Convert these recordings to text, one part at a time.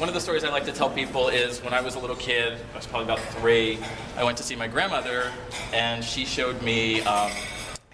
One of the stories I like to tell people is when I was a little kid, I was probably about 3, I went to see my grandmother, and she showed me, I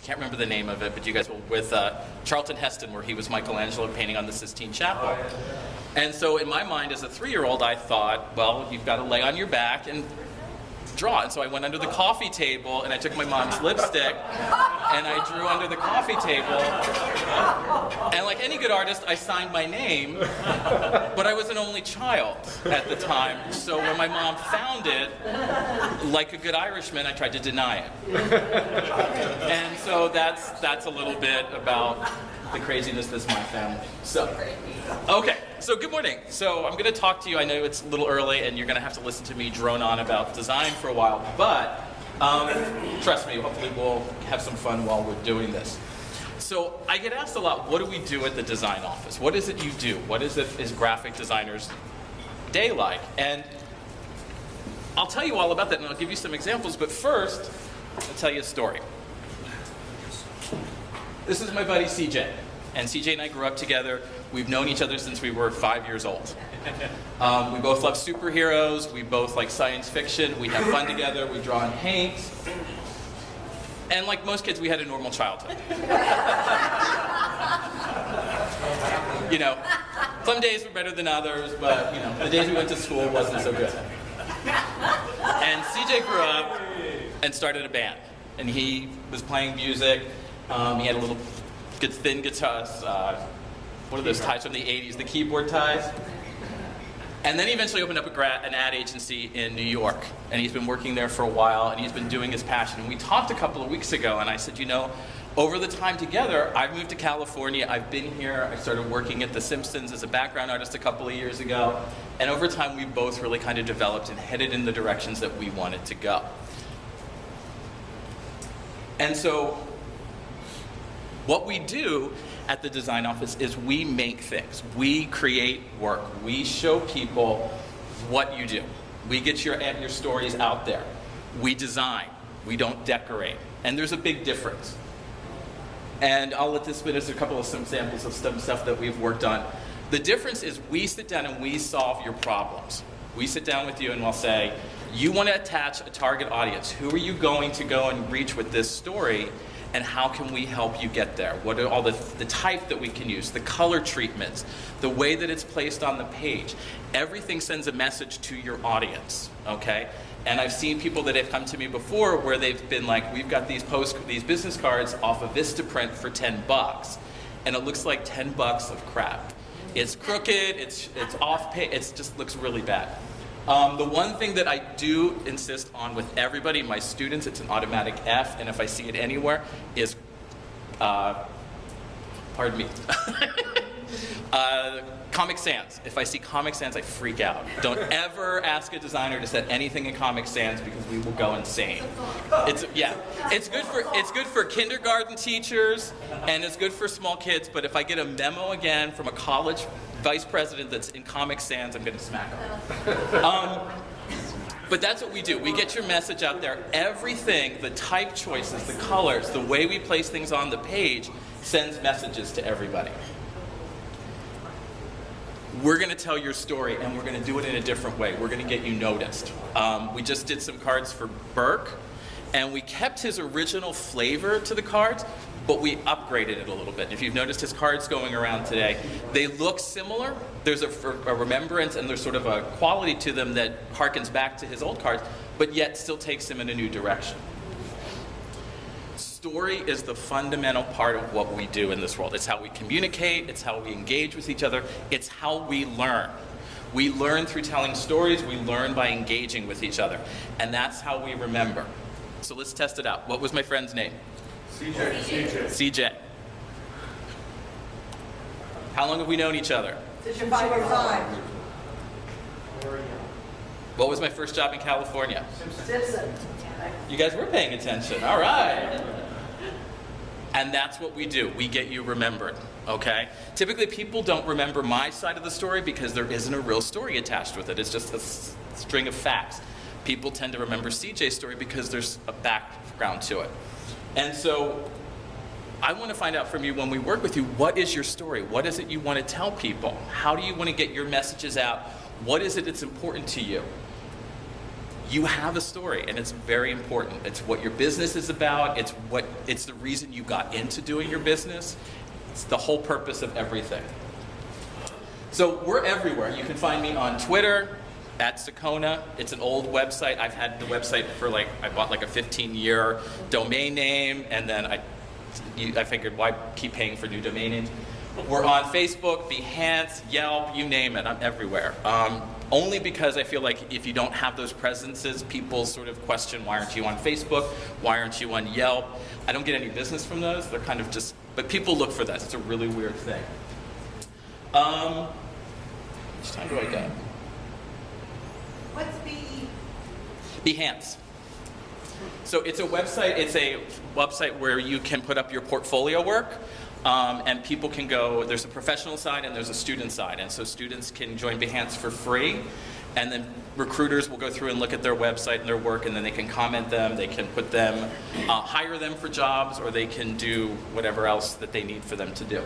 can't remember the name of it, but you guys will, with Charlton Heston, where he was Michelangelo painting on the Sistine Chapel. And so in my mind as a 3-year-old, I thought, well, you've got to lay on your back and draw. And so I went under the coffee table and I took my mom's lipstick and I drew under the coffee table. And like any good artist, I signed my name, but I was an only child at the time. So when my mom found it, like a good Irishman, I tried to deny it. And so that's a little bit about the craziness that's my family. So, okay, so good morning. So I'm going to talk to you. I know it's a little early and you're going to have to listen to me drone on about design for a while, but trust me, hopefully we'll have some fun while we're doing this. So I get asked a lot, what do we do at the design office? What is it you do? What is graphic designers' day like? And I'll tell you all about that and I'll give you some examples, but first, I'll tell you a story. This is my buddy CJ, and CJ and I grew up together. We've known each other since we were 5 years old. We both love superheroes, we both like science fiction, we have fun together, we draw and paint. And like most kids, we had a normal childhood. You know, some days were better than others, but you know, the days we went to school wasn't so good. And CJ grew up and started a band, and he was playing music. He had a little thin guitar, what are those ties from the 80s, the keyboard ties? And then he eventually opened up an ad agency in New York. And he's been working there for a while, and he's been doing his passion. And we talked a couple of weeks ago, and I said, you know, over the time together, I've moved to California, I've been here, I started working at The Simpsons as a background artist a couple of years ago. And over time, we both really kind of developed and headed in the directions that we wanted to go. And so, what we do at the design office is we make things. We create work. We show people what you do. We get your stories out there. We design. We don't decorate. And there's a big difference. And I'll let this spin us a couple of some examples of some stuff that we've worked on. The difference is we sit down and we solve your problems. We sit down with you and we'll say, you want to attach a target audience. Who are you going to go and reach with this story? And how can we help you get there? What are all the type that we can use, the color treatments, the way that it's placed on the page. Everything sends a message to your audience, okay? And I've seen people that have come to me before where they've been like, we've got these business cards off of Vistaprint for $10, and it looks like $10 of crap. It's crooked, it's off page, it just looks really bad. The one thing that I do insist on with everybody, my students, it's an automatic F, and if I see it anywhere, is, pardon me, Comic Sans. If I see Comic Sans, I freak out. Don't ever ask a designer to set anything in Comic Sans because we will go insane. It's good for kindergarten teachers, and it's good for small kids, but if I get a memo again from a college vice president that's in Comic Sans, I'm going to smack them. But that's what we do. We get your message out there. Everything, the type choices, the colors, the way we place things on the page sends messages to everybody. We're going to tell your story, and we're going to do it in a different way. We're going to get you noticed. We just did some cards for Burke, and we kept his original flavor to the cards, but we upgraded it a little bit. If you've noticed his cards going around today, they look similar. There's a remembrance and there's sort of a quality to them that harkens back to his old cards, but yet still takes him in a new direction. Story is the fundamental part of what we do in this world. It's how we communicate, it's how we engage with each other, it's how we learn. We learn through telling stories, we learn by engaging with each other, and that's how we remember. So let's test it out. What was my friend's name? CJ. How long have we known each other? Since you're 5 or 5. What was my first job in California? Simpson. You guys were paying attention. All right. And that's what we do. We get you remembered, okay? Typically, people don't remember my side of the story because there isn't a real story attached with it. It's just a string of facts. People tend to remember CJ's story because there's a background to it. And so I want to find out from you when we work with you, what is your story? What is it you want to tell people? How do you want to get your messages out? What is it that's important to you? You have a story, and it's very important. It's what your business is about. It's the reason you got into doing your business. It's the whole purpose of everything. So we're everywhere. You can find me on Twitter, @Sakona. It's an old website. I've had the website for I bought like a 15-year domain name, and then I figured, why keep paying for new domain names? We're on Facebook, Behance, Yelp, you name it. I'm everywhere. Only because I feel like if you don't have those presences, people sort of question, why aren't you on Facebook? Why aren't you on Yelp? I don't get any business from those. They're kind of just, but people look for that. It's a really weird thing. How much time do I got? What's BE? Behance. So it's a website where you can put up your portfolio work, and people can go, there's a professional side and there's a student side, and so students can join Behance for free, and then recruiters will go through and look at their website and their work, and then they can comment them, they can put them, hire them for jobs, or they can do whatever else that they need for them to do.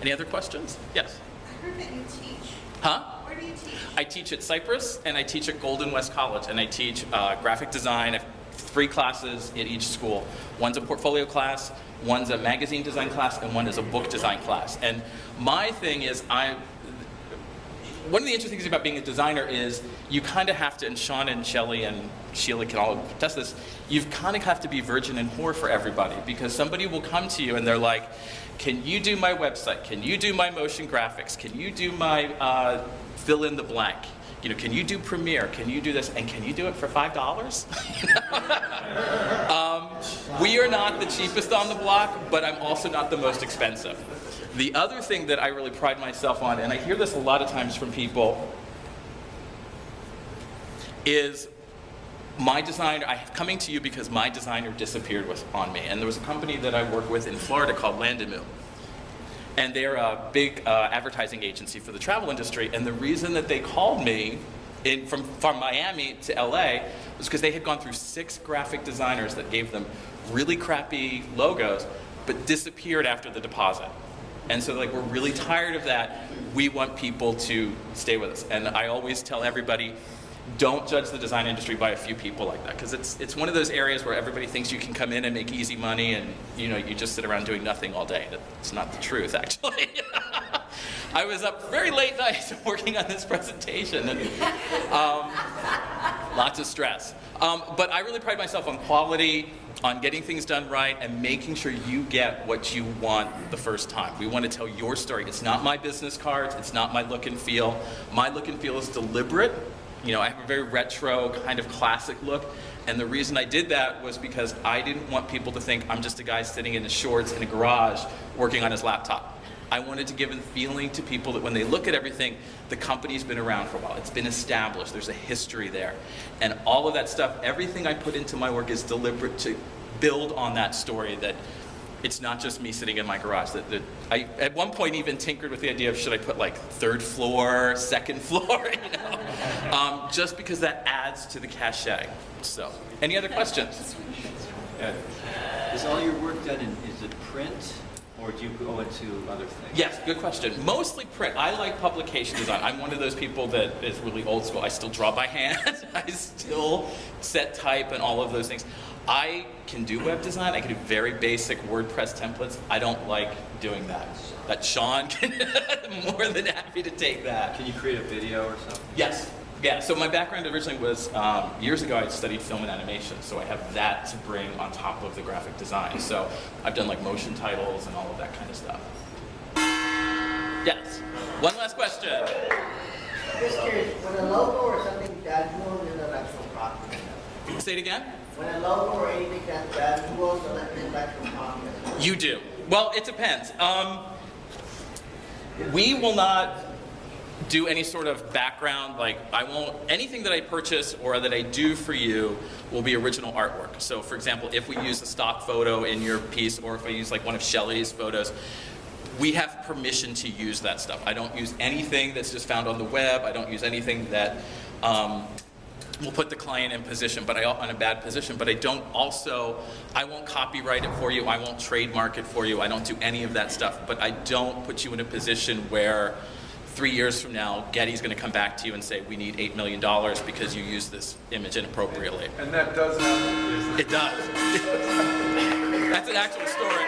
Any other questions? Yes? I heard that you teach. Huh? Where do you teach? I teach at Cypress, and I teach at Golden West College, and I teach graphic design. I have 3 classes at each school. One's a portfolio class, one's a magazine design class, and one is a book design class. And my thing is, one of the interesting things about being a designer is you kind of have to, and Sean and Shelley and Sheila can all attest this, you kind of have to be virgin and whore for everybody, because somebody will come to you and they're like, can you do my website? Can you do my motion graphics? Can you do my fill in the blank? You know, can you do Premiere? Can you do this? And can you do it for $5? We are not the cheapest on the block, but I'm also not the most expensive. The other thing that I really pride myself on, and I hear this a lot of times from people, is my designer, I'm coming to you because my designer disappeared on me. And there was a company that I work with in Florida called Landemu. And they're a big advertising agency for the travel industry. And the reason that they called me from Miami to LA was because they had gone through 6 graphic designers that gave them really crappy logos, but disappeared after the deposit. And so we're really tired of that. We want people to stay with us. And I always tell everybody, don't judge the design industry by a few people like that, because it's one of those areas where everybody thinks you can come in and make easy money, and you just sit around doing nothing all day. That's not the truth, actually. I was up very late nights working on this presentation, and lots of stress. But I really pride myself on quality, on getting things done right, and making sure you get what you want the first time. We want to tell your story. It's not my business cards. It's not my look and feel. My look and feel is deliberate. I have a very retro, kind of classic look, and the reason I did that was because I didn't want people to think I'm just a guy sitting in his shorts in a garage working on his laptop. I wanted to give a feeling to people that when they look at everything, the company's been around for a while. It's been established. There's a history there. And all of that stuff, everything I put into my work is deliberate to build on that story, that it's not just me sitting in my garage. That I, at one point, even tinkered with the idea of should I put 3rd floor, 2nd floor, just because that adds to the cachet. So, any other questions? Is all your work done is it print, or do you go into other things? Yes, good question. Mostly print. I like publication design. I'm one of those people that is really old school. I still draw by hand. I still set type and all of those things. I can do web design. I can do very basic WordPress templates. I don't like doing that. That Sean can more than happy to take that. Can you create a video or something? Yes. Yeah, so my background originally was, years ago I studied film and animation, so I have that to bring on top of the graphic design. So I've done motion titles and all of that kind of stuff. Yes. One last question. Just curious, when a logo or something valuable is an intellectual property? Say it again? When a logo or anything that's valuable is an intellectual property? You do. Well, it depends. We will not do any sort of background, anything that I purchase or that I do for you will be original artwork. So for example, if we use a stock photo in your piece, or if I use one of Shelley's photos, we have permission to use that stuff. I don't use anything that's just found on the web. I don't use anything that will put the client in a bad position, but I won't copyright it for you, I won't trademark it for you, I don't do any of that stuff, but I don't put you in a position where 3 years from now, Getty's going to come back to you and say, we need $8 million because you used this image inappropriately. And that does happen. It does. That's an actual story.